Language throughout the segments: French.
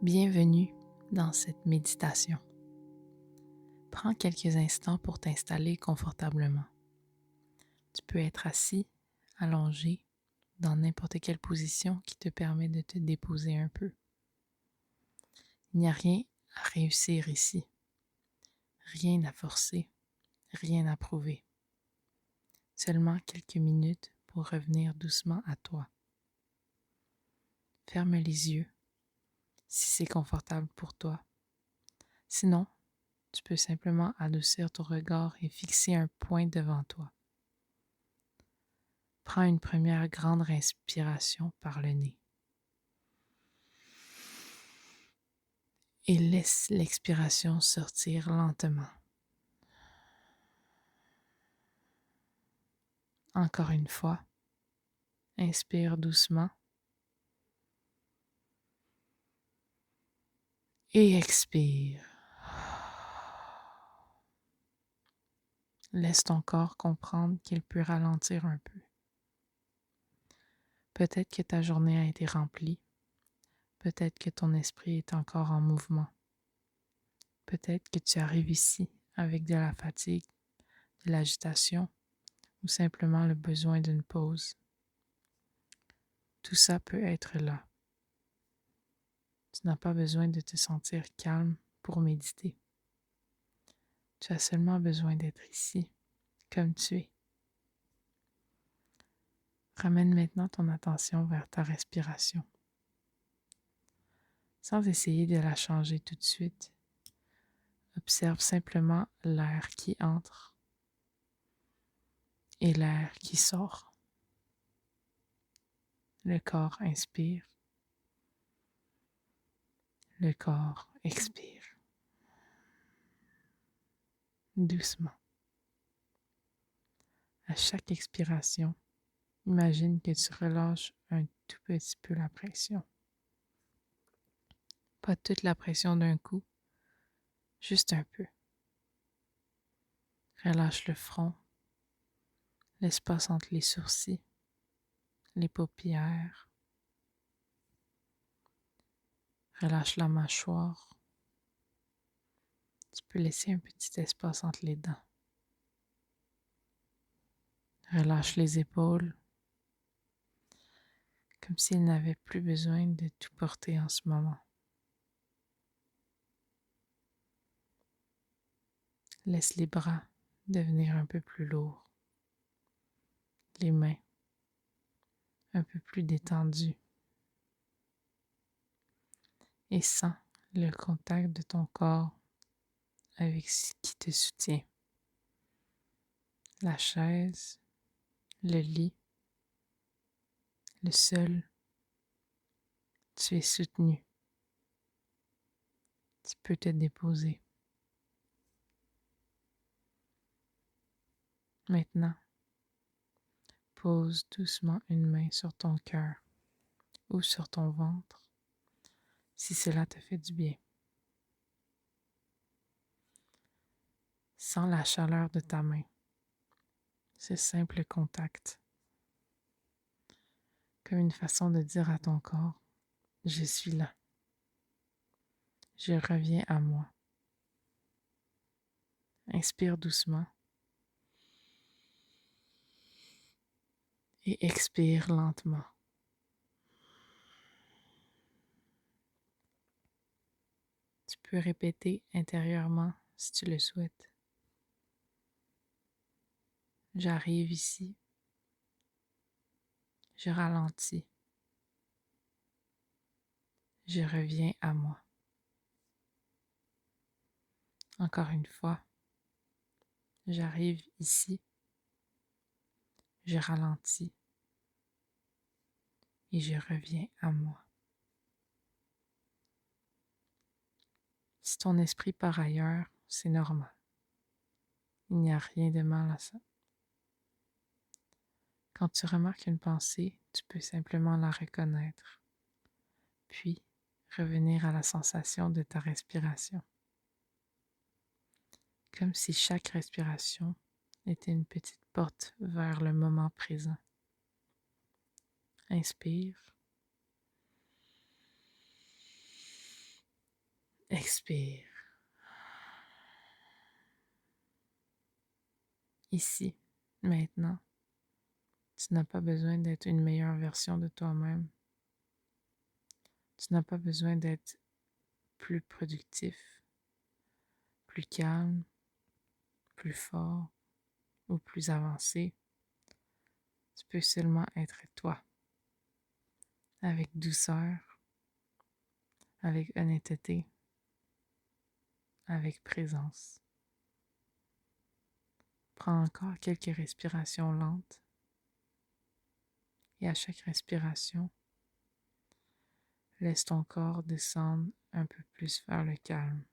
Bienvenue dans cette méditation. Prends quelques instants pour t'installer confortablement. Tu peux être assis, allongé, dans n'importe quelle position qui te permet de te déposer un peu. Il n'y a rien à réussir ici, rien à forcer, rien à prouver. Seulement quelques minutes pour revenir doucement à toi. Ferme les yeux si c'est confortable pour toi. Sinon, tu peux simplement adoucir ton regard et fixer un point devant toi. Prends une première grande respiration par le nez et laisse l'expiration sortir lentement. Encore une fois, inspire doucement et expire. Laisse ton corps comprendre qu'il peut ralentir un peu. Peut-être que ta journée a été remplie. Peut-être que ton esprit est encore en mouvement. Peut-être que tu arrives ici avec de la fatigue, de l'agitation ou simplement le besoin d'une pause. Tout ça peut être là. Tu n'as pas besoin de te sentir calme pour méditer. Tu as seulement besoin d'être ici, comme tu es. Ramène maintenant ton attention vers ta respiration. Sans essayer de la changer tout de suite, observe simplement l'air qui entre et l'air qui sort. Le corps inspire, le corps expire. Doucement. À chaque expiration, imagine que tu relâches un tout petit peu la pression. Pas toute la pression d'un coup, juste un peu. Relâche le front, l'espace entre les sourcils, les paupières. Relâche la mâchoire. Tu peux laisser un petit espace entre les dents. Relâche les épaules, comme s'ils n'avaient plus besoin de tout porter en ce moment. Laisse les bras devenir un peu plus lourds, les mains un peu plus détendues et sens le contact de ton corps avec ce qui te soutient. La chaise, le lit, le sol, tu es soutenu. Tu peux te déposer. Maintenant, pose doucement une main sur ton cœur ou sur ton ventre si cela te fait du bien. Sens la chaleur de ta main, ce simple contact, comme une façon de dire à ton corps, je suis là, je reviens à moi. Inspire doucement et expire lentement. Tu peux répéter intérieurement si tu le souhaites. J'arrive ici, je ralentis, je reviens à moi. Encore une fois, j'arrive ici, je ralentis et je reviens à moi. Si ton esprit part ailleurs, c'est normal. Il n'y a rien de mal à ça. Quand tu remarques une pensée, tu peux simplement la reconnaître, puis revenir à la sensation de ta respiration. Comme si chaque respiration était une petite porte vers le moment présent. Inspire. Expire. Ici, maintenant, tu n'as pas besoin d'être une meilleure version de toi-même. Tu n'as pas besoin d'être plus productif, plus calme, plus fort ou plus avancé. Tu peux seulement être toi, avec douceur, avec honnêteté, avec présence. Prends encore quelques respirations lentes et à chaque respiration, laisse ton corps descendre un peu plus vers le calme.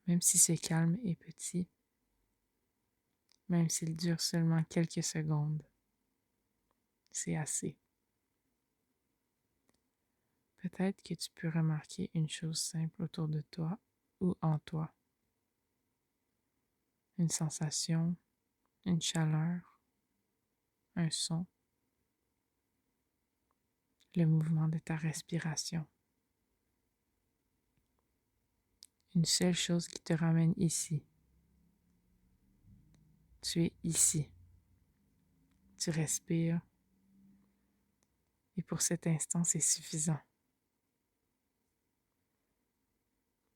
Même si ce calme est petit, même s'il dure seulement quelques secondes, c'est assez. Peut-être que tu peux remarquer une chose simple autour de toi ou en toi. Une sensation, une chaleur, un son, le mouvement de ta respiration. Une seule chose qui te ramène ici. Tu es ici. Tu respires. Et pour cet instant, c'est suffisant.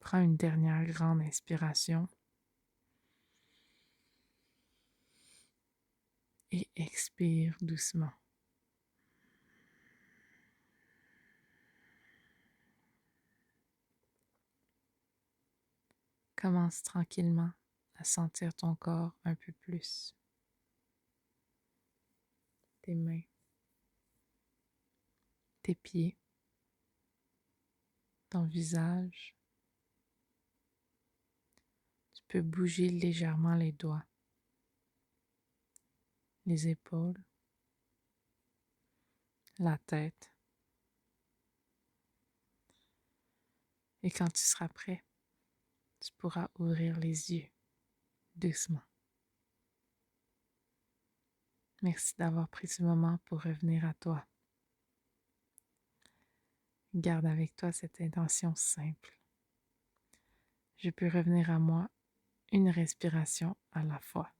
Prends une dernière grande inspiration. Et expire doucement. Commence tranquillement à sentir ton corps un peu plus. Tes mains, tes pieds, ton visage. Tu peux bouger légèrement les doigts, les épaules, la tête. Et quand tu seras prêt, tu pourras ouvrir les yeux doucement. Merci d'avoir pris ce moment pour revenir à toi. Garde avec toi cette intention simple. Je peux revenir à moi une respiration à la fois.